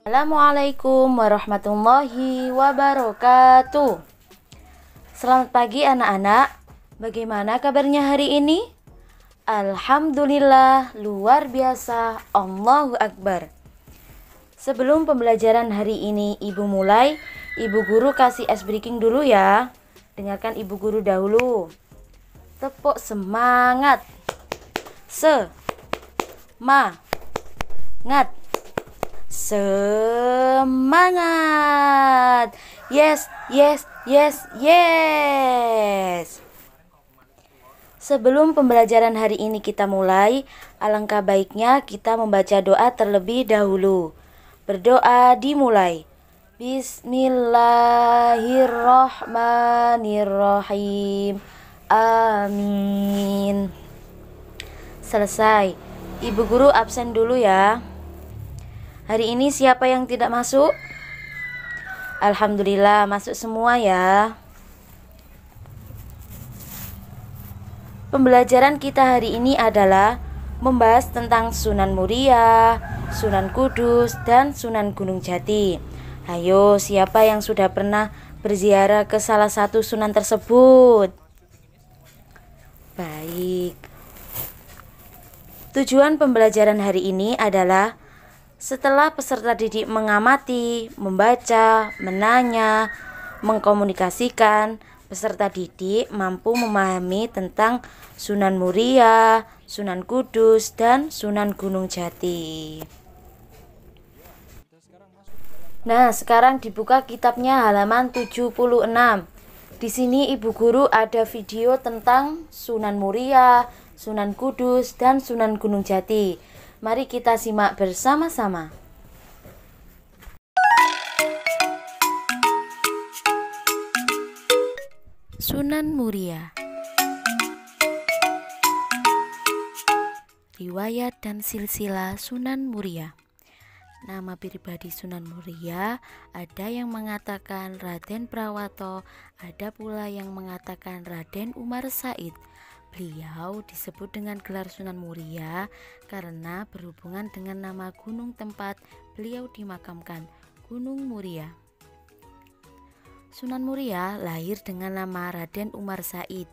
Assalamualaikum warahmatullahi wabarakatuh. Selamat pagi anak-anak. Bagaimana kabarnya hari ini? Alhamdulillah, luar biasa, Allahu Akbar. Sebelum pembelajaran hari ini Ibu mulai, Ibu Guru kasih ice breaking dulu ya. Dengarkan Ibu Guru dahulu. Tepuk semangat. Semangat. Semangat. Yes, yes, yes, yes. Sebelum pembelajaran hari ini kita mulai, alangkah baiknya kita membaca doa terlebih dahulu. Berdoa dimulai. Bismillahirrahmanirrahim. Amin. Selesai. Ibu Guru absen dulu ya. Hari ini siapa yang tidak masuk? Alhamdulillah masuk semua ya. Pembelajaran kita hari ini adalah membahas tentang Sunan Muria, Sunan Kudus, dan Sunan Gunung Jati. Ayo, siapa yang sudah pernah berziarah ke salah satu sunan tersebut? Baik. Tujuan pembelajaran hari ini adalah setelah peserta didik mengamati, membaca, menanya, mengkomunikasikan, peserta didik mampu memahami tentang Sunan Muria, Sunan Kudus, dan Sunan Gunung Jati. Nah, sekarang dibuka kitabnya halaman 76. Di sini Ibu Guru ada video tentang Sunan Muria, Sunan Kudus, dan Sunan Gunung Jati. Mari kita simak bersama-sama. Sunan Muria. Riwayat dan silsilah Sunan Muria. Nama pribadi Sunan Muria, ada yang mengatakan Raden Prawato, ada pula yang mengatakan Raden Umar Said. Beliau disebut dengan gelar Sunan Muria karena berhubungan dengan nama gunung tempat beliau dimakamkan, Gunung Muria. Sunan Muria lahir dengan nama Raden Umar Said.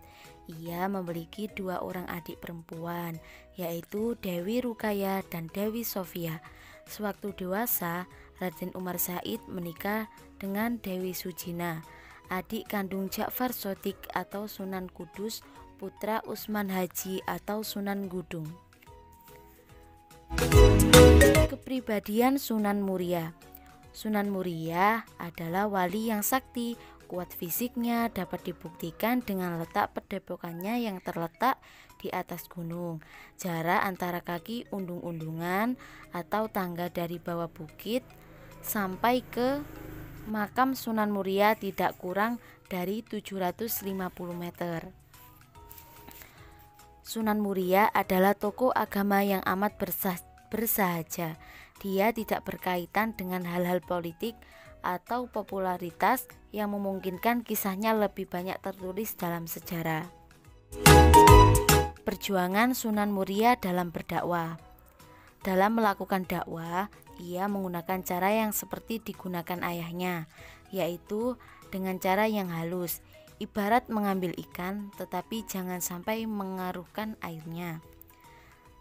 Ia memiliki dua orang adik perempuan, yaitu Dewi Rukaya dan Dewi Sofia. Sewaktu dewasa, Raden Umar Said menikah dengan Dewi Sujina, adik kandung Ja'far Shodiq atau Sunan Kudus, putra Utsman Haji atau Sunan Gudung. Kepribadian Sunan Muria. Sunan Muria adalah wali yang sakti. Kuat fisiknya dapat dibuktikan dengan letak padepokannya yang terletak di atas gunung. Jarak antara kaki undung-undungan atau tangga dari bawah bukit sampai ke makam Sunan Muria tidak kurang dari 750 meter. Sunan Muria adalah tokoh agama yang amat bersahaja. Dia tidak berkaitan dengan hal-hal politik atau popularitas yang memungkinkan kisahnya lebih banyak tertulis dalam sejarah. Perjuangan Sunan Muria dalam berdakwah. Dalam melakukan dakwah, ia menggunakan cara yang seperti digunakan ayahnya, yaitu dengan cara yang halus, ibarat mengambil ikan tetapi jangan sampai mengaruhkan airnya.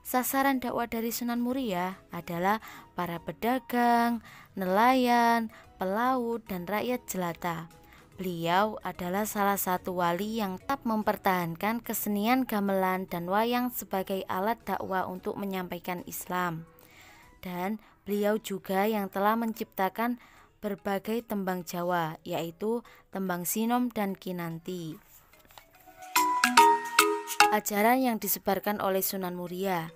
Sasaran dakwah dari Sunan Muria adalah para pedagang, nelayan, pelaut, dan rakyat jelata. Beliau adalah salah satu wali yang tetap mempertahankan kesenian gamelan dan wayang sebagai alat dakwah untuk menyampaikan Islam. Dan beliau juga yang telah menciptakan berbagai tembang Jawa, yaitu tembang Sinom dan Kinanti. Ajaran yang disebarkan oleh Sunan Muria.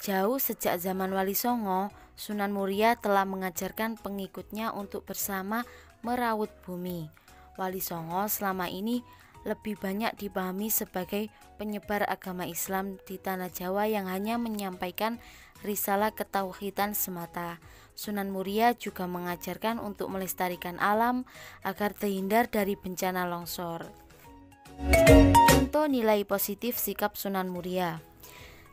Jauh sejak zaman Wali Songo, Sunan Muria telah mengajarkan pengikutnya untuk bersama merawat bumi. Wali Songo selama ini lebih banyak dipahami sebagai penyebar agama Islam di tanah Jawa yang hanya menyampaikan risalah ketauhidan semata. Sunan Muria juga mengajarkan untuk melestarikan alam agar terhindar dari bencana longsor. Contoh nilai positif sikap Sunan Muria.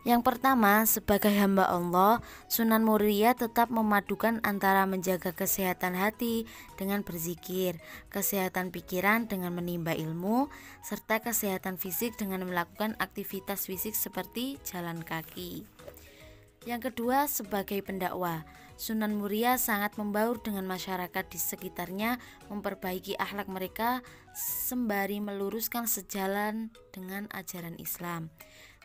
Yang pertama, sebagai hamba Allah, Sunan Muria tetap memadukan antara menjaga kesehatan hati dengan berzikir, kesehatan pikiran dengan menimba ilmu, serta kesehatan fisik dengan melakukan aktivitas fisik seperti jalan kaki. Yang kedua, sebagai pendakwah, Sunan Muria sangat membaur dengan masyarakat di sekitarnya, memperbaiki akhlak mereka sembari meluruskan sejalan dengan ajaran Islam.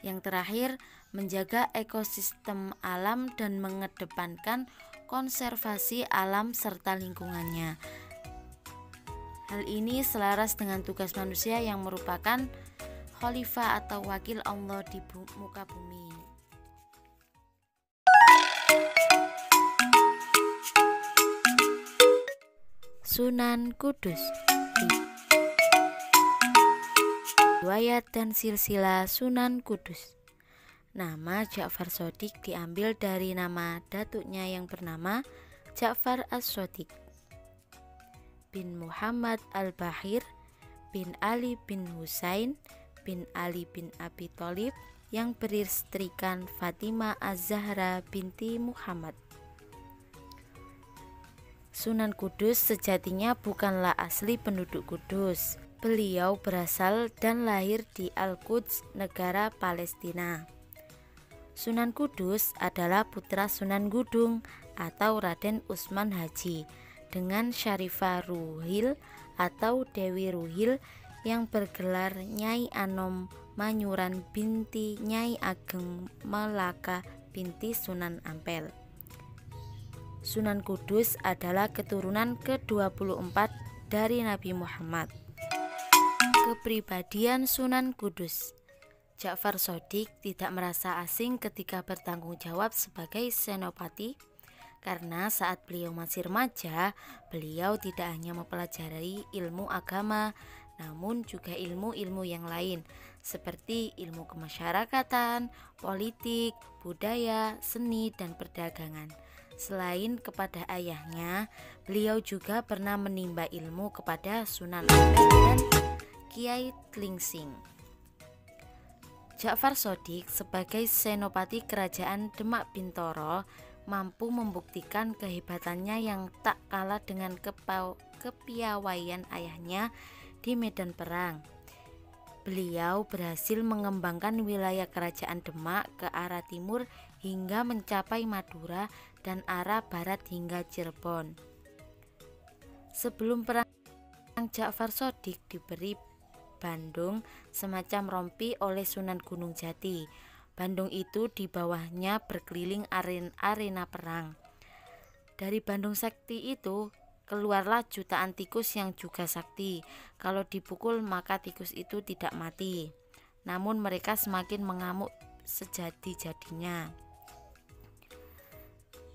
Yang terakhir, menjaga ekosistem alam dan mengedepankan konservasi alam serta lingkungannya. Hal ini selaras dengan tugas manusia yang merupakan khalifah atau wakil Allah di muka bumi. Sunan Kudus. Riwayat dan silsilah Sunan Kudus. Nama Ja'far Shodiq diambil dari nama datuknya yang bernama Ja'far As-Shodiq bin Muhammad Al-Bahir bin Ali bin Husain bin Ali bin Abi Thalib yang beristrikan Fatimah Az-Zahra binti Muhammad. Sunan Kudus sejatinya bukanlah asli penduduk Kudus. Beliau berasal dan lahir di Al-Quds, negara Palestina. Sunan Kudus adalah putra Sunan Gudung atau Raden Usman Haji dengan Syarifah Ruhil atau Dewi Ruhil yang bergelar Nyai Anom Manyuran binti Nyai Ageng Melaka binti Sunan Ampel. Sunan Kudus adalah keturunan ke-24 dari Nabi Muhammad. Kepribadian Sunan Kudus. Ja'far Shodiq tidak merasa asing ketika bertanggung jawab sebagai senopati, karena saat beliau masih remaja, beliau tidak hanya mempelajari ilmu agama, namun juga ilmu-ilmu yang lain seperti ilmu kemasyarakatan, politik, budaya, seni, dan perdagangan. Selain kepada ayahnya, beliau juga pernah menimba ilmu kepada Sunan Ampel dan Kiai Tlingsing. Ja'far Shodiq sebagai senopati kerajaan Demak Bintoro mampu membuktikan kehebatannya yang tak kalah dengan kepiawaian ayahnya di medan perang. Beliau berhasil mengembangkan wilayah kerajaan Demak ke arah timur hingga mencapai Madura dan arah barat hingga Cirebon. Sebelum perang, Ja'far Shodiq diberi Bandung semacam rompi oleh Sunan Gunung Jati. Bandung itu di bawahnya berkeliling arena perang. Dari Bandung Sakti itu keluarlah jutaan tikus yang juga sakti. Kalau dipukul maka tikus itu tidak mati, namun mereka semakin mengamuk sejadi-jadinya.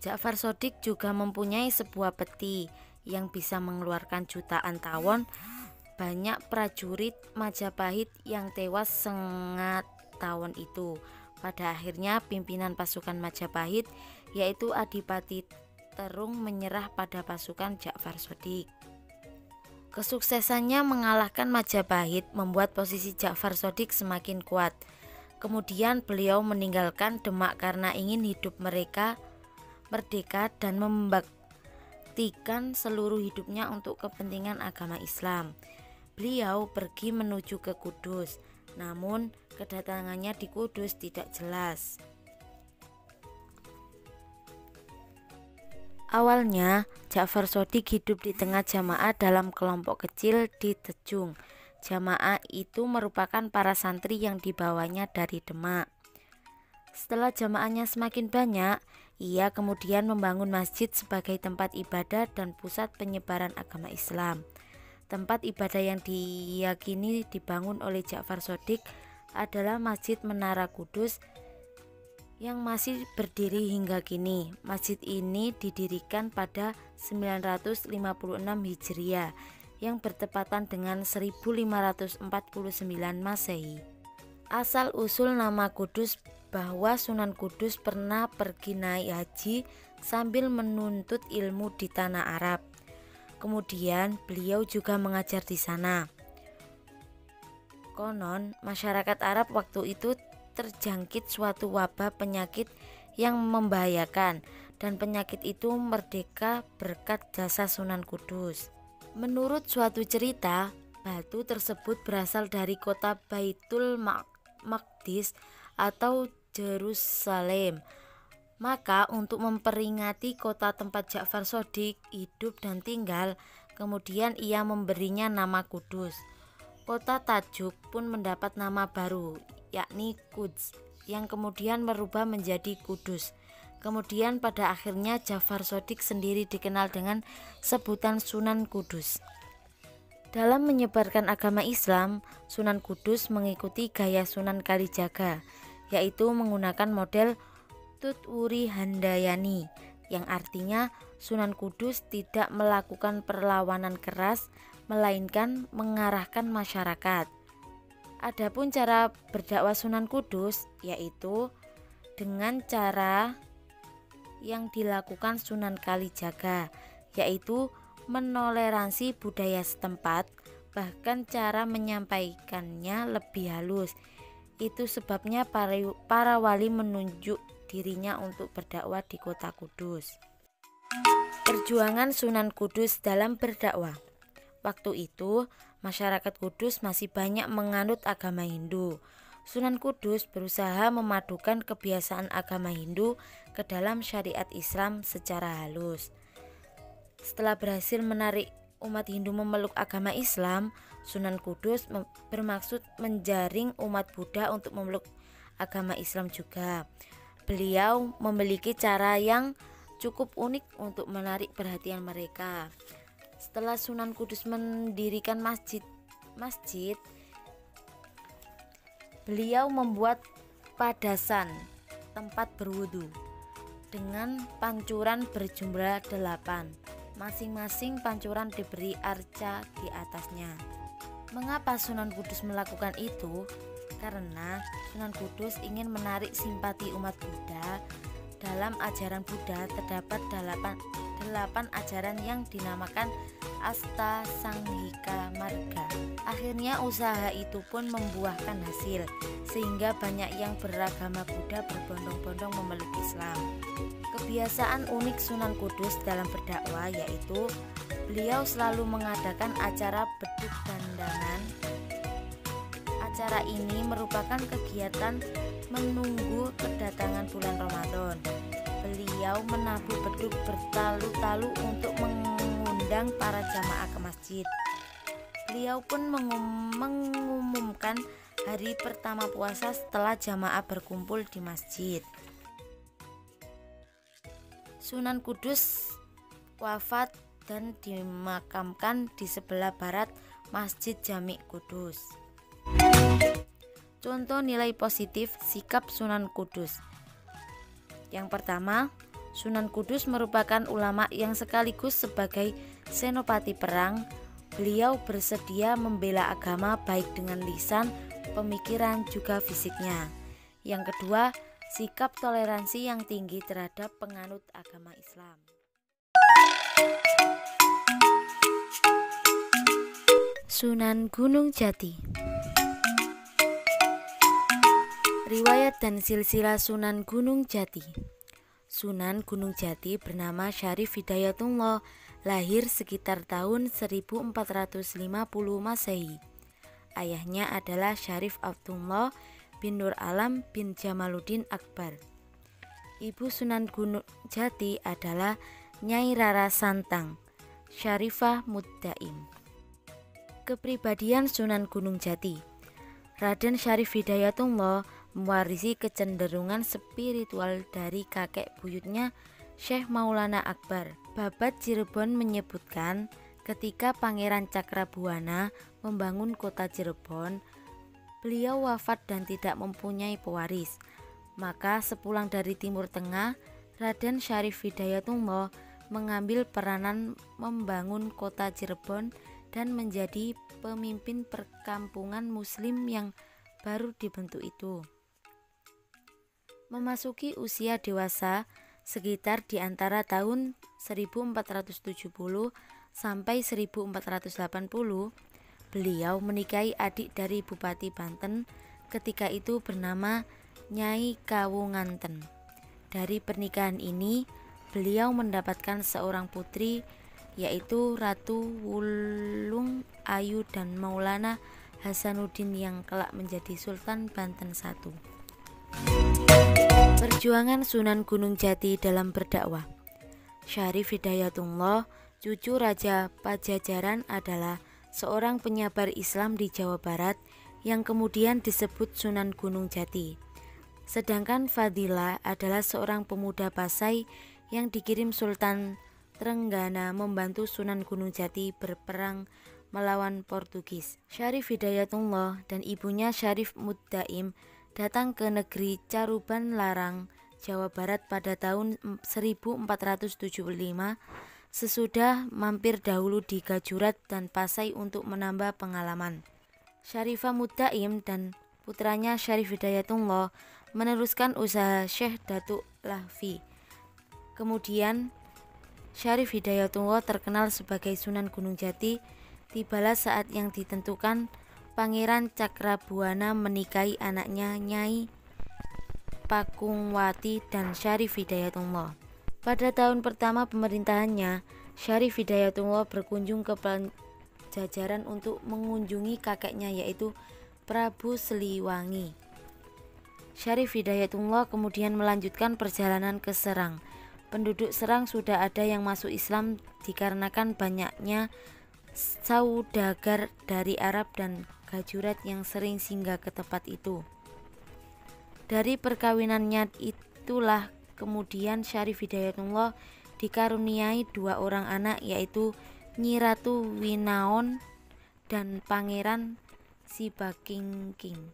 Ja'far Shodiq juga mempunyai sebuah peti yang bisa mengeluarkan jutaan tawon. Banyak prajurit Majapahit yang tewas sengat tawon itu. Pada akhirnya pimpinan pasukan Majapahit yaitu Adipati Terung menyerah pada pasukan Ja'far Shodiq. Kesuksesannya mengalahkan Majapahit membuat posisi Ja'far Shodiq semakin kuat. Kemudian beliau meninggalkan Demak karena ingin hidup mereka merdeka dan membaktikan seluruh hidupnya untuk kepentingan agama Islam. Beliau pergi menuju ke Kudus, namun kedatangannya di Kudus tidak jelas. Awalnya, Ja'far Shodiq hidup di tengah jamaah dalam kelompok kecil di Tejung. Jamaah itu merupakan para santri yang dibawanya dari Demak. Setelah jamaahnya semakin banyak, ia kemudian membangun masjid sebagai tempat ibadah dan pusat penyebaran agama Islam. Tempat ibadah yang diyakini dibangun oleh Ja'far Shodiq adalah Masjid Menara Kudus yang masih berdiri hingga kini. Masjid ini didirikan pada 956 Hijriah yang bertepatan dengan 1549 Masehi. Asal usul nama Kudus bahwa Sunan Kudus pernah pergi naik haji sambil menuntut ilmu di tanah Arab. Kemudian beliau juga mengajar di sana. Konon masyarakat Arab waktu itu terjangkit suatu wabah penyakit yang membahayakan, dan penyakit itu merdeka berkat jasa Sunan Kudus. Menurut suatu cerita, batu tersebut berasal dari kota Baitul Maqdis atau Yerusalem. Maka untuk memperingati kota tempat Ja'far Shadiq hidup dan tinggal, kemudian ia memberinya nama Kudus. Kota Tajuk pun mendapat nama baru, yakni Quds, yang kemudian merubah menjadi Kudus. Kemudian pada akhirnya Ja'far Shadiq sendiri dikenal dengan sebutan Sunan Kudus. Dalam menyebarkan agama Islam, Sunan Kudus mengikuti gaya Sunan Kalijaga, yaitu menggunakan model Tutwuri Handayani, yang artinya Sunan Kudus tidak melakukan perlawanan keras, melainkan mengarahkan masyarakat. Adapun cara berdakwah Sunan Kudus yaitu dengan cara yang dilakukan Sunan Kalijaga, yaitu menoleransi budaya setempat, bahkan cara menyampaikannya lebih halus. Itu sebabnya para wali menunjuk dirinya untuk berdakwah di kota Kudus. Perjuangan Sunan Kudus dalam berdakwah. Waktu itu, masyarakat Kudus masih banyak menganut agama Hindu. Sunan Kudus berusaha memadukan kebiasaan agama Hindu ke dalam syariat Islam secara halus. Setelah berhasil menarik umat Hindu memeluk agama Islam, Sunan Kudus bermaksud menjaring umat Buddha untuk memeluk agama Islam juga. Beliau memiliki cara yang cukup unik untuk menarik perhatian mereka. Setelah Sunan Kudus mendirikan masjid, beliau membuat padasan tempat berwudu dengan pancuran berjumlah 8. Masing-masing pancuran diberi arca di atasnya. Mengapa Sunan Kudus melakukan itu? Karena Sunan Kudus ingin menarik simpati umat Buddha. Dalam ajaran Buddha terdapat 8 ajaran yang dinamakan Asta Sanghika Marga. Akhirnya usaha itu pun membuahkan hasil, sehingga banyak yang beragama Buddha berbondong-bondong memeluk Islam. Kebiasaan unik Sunan Kudus dalam berdakwah yaitu beliau selalu mengadakan acara beduk dandangan. Acara ini merupakan kegiatan menunggu kedatangan bulan Ramadan. Beliau menabuh beduk bertalu-talu untuk mengundang para jamaah ke masjid. Beliau pun mengumumkan hari pertama puasa setelah jamaah berkumpul di masjid. Sunan Kudus wafat dan dimakamkan di sebelah barat Masjid Jami' Kudus. Contoh nilai positif sikap Sunan Kudus. Yang pertama, Sunan Kudus merupakan ulama yang sekaligus sebagai senopati perang. Beliau bersedia membela agama baik dengan lisan, pemikiran, juga fisiknya. Yang kedua, sikap toleransi yang tinggi terhadap penganut agama Islam. Sunan Gunung Jati. Riwayat dan silsilah Sunan Gunung Jati. Sunan Gunung Jati bernama Syarif Hidayatullah, lahir sekitar tahun 1450 Masehi. Ayahnya adalah Syarif Abdullah bin Nur Alam bin Jamaluddin Akbar. Ibu Sunan Gunung Jati adalah Nyai Rara Santang, Syarifah Muddaim. Kepribadian Sunan Gunung Jati. Raden Syarif Hidayatullah mewarisi kecenderungan spiritual dari kakek buyutnya Syekh Maulana Akbar. Babat Cirebon menyebutkan ketika Pangeran Cakrabuana membangun kota Cirebon, beliau wafat dan tidak mempunyai pewaris. Maka sepulang dari Timur Tengah, Raden Syarif Hidayatullah mengambil peranan membangun kota Cirebon dan menjadi pemimpin perkampungan muslim yang baru dibentuk itu. Memasuki usia dewasa sekitar di antara tahun 1470 sampai 1480, beliau menikahi adik dari Bupati Banten ketika itu bernama Nyai Kawunganten. Dari pernikahan ini beliau mendapatkan seorang putri, yaitu Ratu Wulung Ayu dan Maulana Hasanuddin yang kelak menjadi Sultan Banten I. Perjuangan Sunan Gunung Jati dalam berdakwah. Syarif Hidayatullah, cucu Raja Pajajaran, adalah seorang penyabar Islam di Jawa Barat yang kemudian disebut Sunan Gunung Jati. Sedangkan Fadilah adalah seorang pemuda Pasai yang dikirim Sultan Trenggana membantu Sunan Gunung Jati berperang melawan Portugis. Syarif Hidayatullah dan ibunya Syarif Muddaim datang ke negeri Caruban Larang, Jawa Barat pada tahun 1475 sesudah mampir dahulu di Gajurat dan Pasai untuk menambah pengalaman. Syarifah Muddaim dan putranya Syarif Hidayatullah meneruskan usaha Syekh Datuk Lahfi. Kemudian Syarif Hidayatullah terkenal sebagai Sunan Gunung Jati. Tibalah saat yang ditentukan Pangeran Cakrabuana menikahi anaknya Nyai Pakungwati dan Syarif Hidayatullah. Pada tahun pertama pemerintahannya, Syarif Hidayatullah berkunjung ke Pajajaran untuk mengunjungi kakeknya, yaitu Prabu Siliwangi. Syarif Hidayatullah kemudian melanjutkan perjalanan ke Serang. Penduduk Serang sudah ada yang masuk Islam dikarenakan banyaknya saudagar dari Arab dan Gajurat yang sering singgah ke tempat itu. Dari perkawinannya itulah kemudian Syarif Hidayatullah dikaruniai 2 orang anak, yaitu Nyi Ratu Winaon dan Pangeran Sibakingking.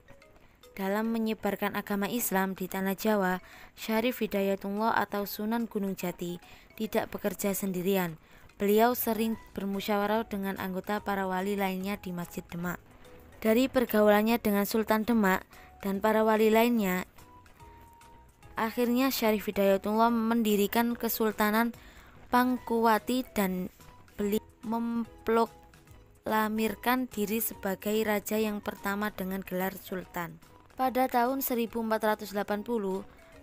Dalam menyebarkan agama Islam di tanah Jawa, Syarif Hidayatullah atau Sunan Gunung Jati tidak bekerja sendirian. Beliau sering bermusyawarah dengan anggota para wali lainnya di Masjid Demak. Dari pergaulannya dengan Sultan Demak dan para wali lainnya, akhirnya Syarif Hidayatullah mendirikan Kesultanan Pangkuwati dan beliau memproklamirkan diri sebagai raja yang pertama dengan gelar Sultan. Pada tahun 1480,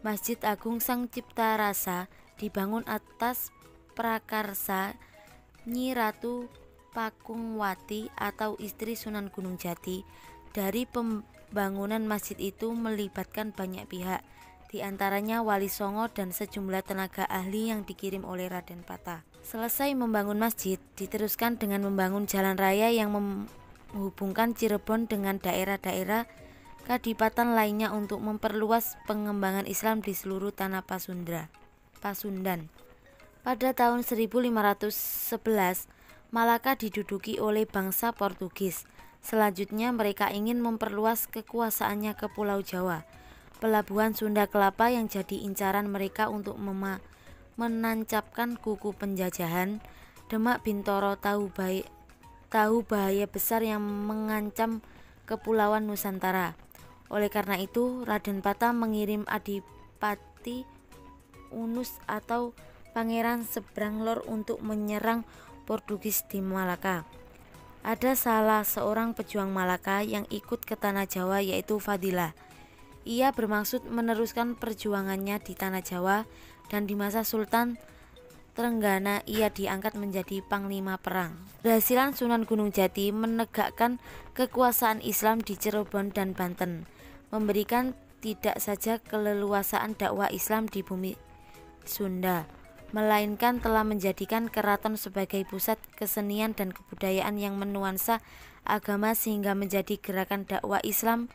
Masjid Agung Sang Cipta Rasa dibangun atas prakarsa Nyi Ratu Pakungwati atau istri Sunan Gunung Jati. Dari pembangunan masjid itu melibatkan banyak pihak, di antaranya Wali Songo dan sejumlah tenaga ahli yang dikirim oleh Raden Patah. Selesai membangun masjid, diteruskan dengan membangun jalan raya yang menghubungkan Cirebon dengan daerah-daerah kadipatan lainnya untuk memperluas pengembangan Islam di seluruh tanah Pasundan. Pada tahun 1511, Malaka diduduki oleh bangsa Portugis. Selanjutnya mereka ingin memperluas kekuasaannya ke Pulau Jawa. Pelabuhan Sunda Kelapa yang jadi incaran mereka untuk menancapkan kuku penjajahan. Demak Bintoro tahu bahaya besar yang mengancam Kepulauan Nusantara. Oleh karena itu, Raden Patah mengirim Adipati Unus atau Pangeran Seberang Lor untuk menyerang Portugis di Malaka. Ada salah seorang pejuang Malaka yang ikut ke tanah Jawa, yaitu Fadilah. Ia bermaksud meneruskan perjuangannya di tanah Jawa, dan di masa Sultan Trenggana ia diangkat menjadi panglima perang. Keberhasilan Sunan Gunung Jati menegakkan kekuasaan Islam di Cirebon dan Banten, memberikan tidak saja keleluasaan dakwah Islam di bumi Sunda, melainkan telah menjadikan keraton sebagai pusat kesenian dan kebudayaan yang menuansa agama sehingga menjadi gerakan dakwah Islam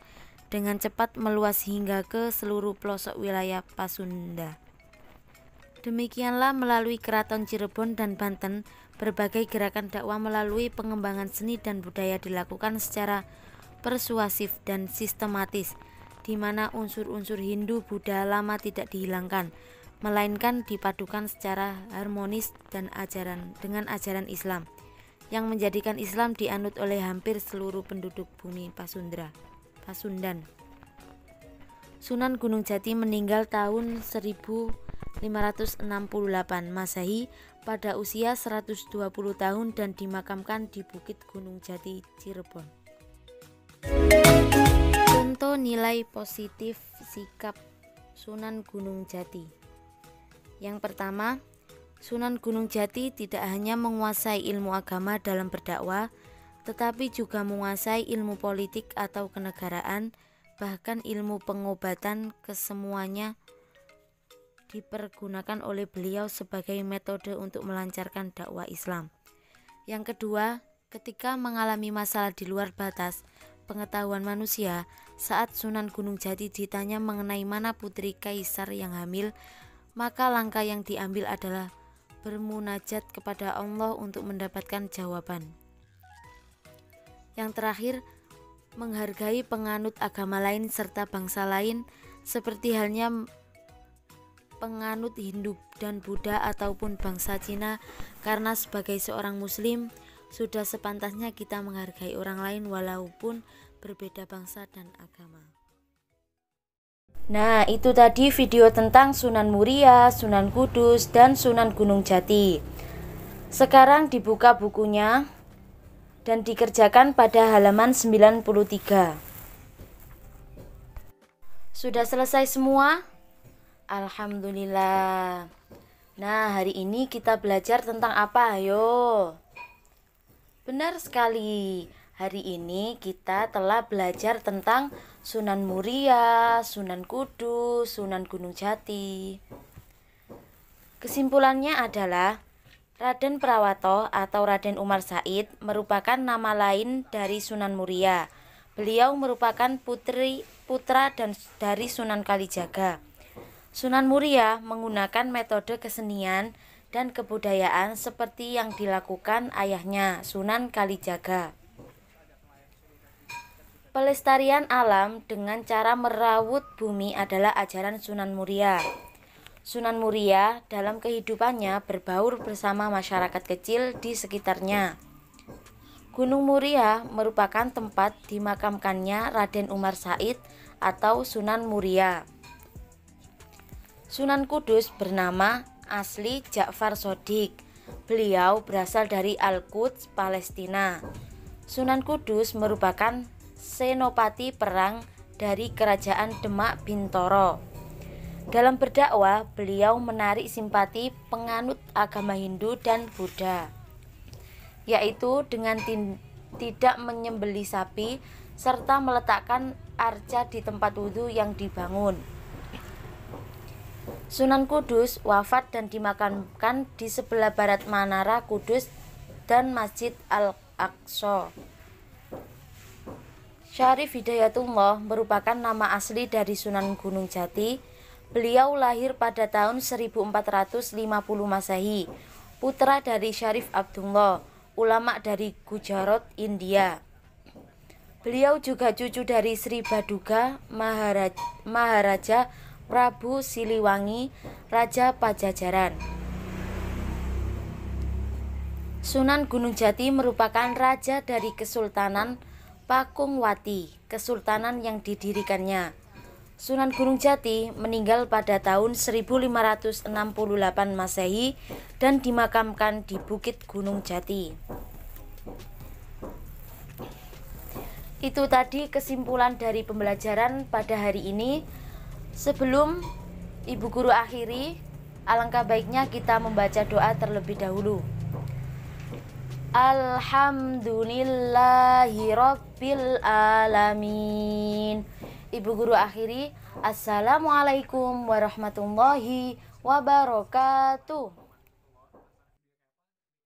dengan cepat meluas hingga ke seluruh pelosok wilayah Pasunda. Demikianlah melalui keraton Cirebon dan Banten, berbagai gerakan dakwah melalui pengembangan seni dan budaya dilakukan secara persuasif dan sistematis, di mana unsur-unsur Hindu Buddha lama tidak dihilangkan, melainkan dipadukan secara harmonis dan dengan ajaran Islam, yang menjadikan Islam dianut oleh hampir seluruh penduduk bumi Pasundan. Sunan Gunung Jati meninggal tahun 1568 Masehi pada usia 120 tahun dan dimakamkan di Bukit Gunung Jati, Cirebon. Contoh nilai positif sikap Sunan Gunung Jati. Yang pertama, Sunan Gunung Jati tidak hanya menguasai ilmu agama dalam berdakwah, tetapi juga menguasai ilmu politik atau kenegaraan, bahkan ilmu pengobatan, kesemuanya dipergunakan oleh beliau sebagai metode untuk melancarkan dakwah Islam. Yang kedua, ketika mengalami masalah di luar batas pengetahuan manusia, saat Sunan Gunung Jati ditanya mengenai mana putri kaisar yang hamil, maka langkah yang diambil adalah bermunajat kepada Allah untuk mendapatkan jawaban. Yang terakhir, menghargai penganut agama lain serta bangsa lain, seperti halnya penganut Hindu dan Buddha ataupun bangsa Cina, karena sebagai seorang muslim sudah sepantasnya kita menghargai orang lain walaupun berbeda bangsa dan agama. Nah, itu tadi video tentang Sunan Muria, Sunan Kudus, dan Sunan Gunung Jati. Sekarang dibuka bukunya dan dikerjakan pada halaman 93. Sudah selesai semua? Alhamdulillah. Nah, hari ini kita belajar tentang apa? Ayo. Benar sekali. Hari ini kita telah belajar tentang Sunan Muria, Sunan Kudus, Sunan Gunung Jati. Kesimpulannya adalah Raden Prawato atau Raden Umar Said merupakan nama lain dari Sunan Muria. Beliau merupakan putra dari Sunan Kalijaga. Sunan Muria menggunakan metode kesenian dan kebudayaan seperti yang dilakukan ayahnya, Sunan Kalijaga. Pelestarian alam dengan cara merawat bumi adalah ajaran Sunan Muria. Sunan Muria dalam kehidupannya berbaur bersama masyarakat kecil di sekitarnya. Gunung Muria merupakan tempat dimakamkannya Raden Umar Said atau Sunan Muria. Sunan Kudus bernama asli Ja'far Shodiq. Beliau berasal dari Al-Quds, Palestina. Sunan Kudus merupakan senopati perang dari kerajaan Demak Bintoro. Dalam berdakwah, beliau menarik simpati penganut agama Hindu dan Buddha, yaitu dengan tidak menyembelih sapi serta meletakkan arca di tempat wudhu yang dibangun. Sunan Kudus wafat dan dimakamkan di sebelah barat Menara Kudus dan Masjid Al-Aqsa. Syarif Hidayatullah merupakan nama asli dari Sunan Gunung Jati. Beliau lahir pada tahun 1450 Masehi, putra dari Syarif Abdullah, ulama dari Gujarat, India. Beliau juga cucu dari Sri Baduga Maharaja Prabu Siliwangi, Raja Pajajaran. Sunan Gunung Jati merupakan raja dari Kesultanan Pakungwati, kesultanan yang didirikannya. Sunan Gunung Jati meninggal pada tahun 1568 Masehi dan dimakamkan di Bukit Gunung Jati. Itu tadi kesimpulan dari pembelajaran pada hari ini. Sebelum Ibu Guru akhiri, alangkah baiknya kita membaca doa terlebih dahulu. Alhamdulillahirabbil alamin. Ibu Guru akhiri, Assalamualaikum warahmatullahi wabarakatuh.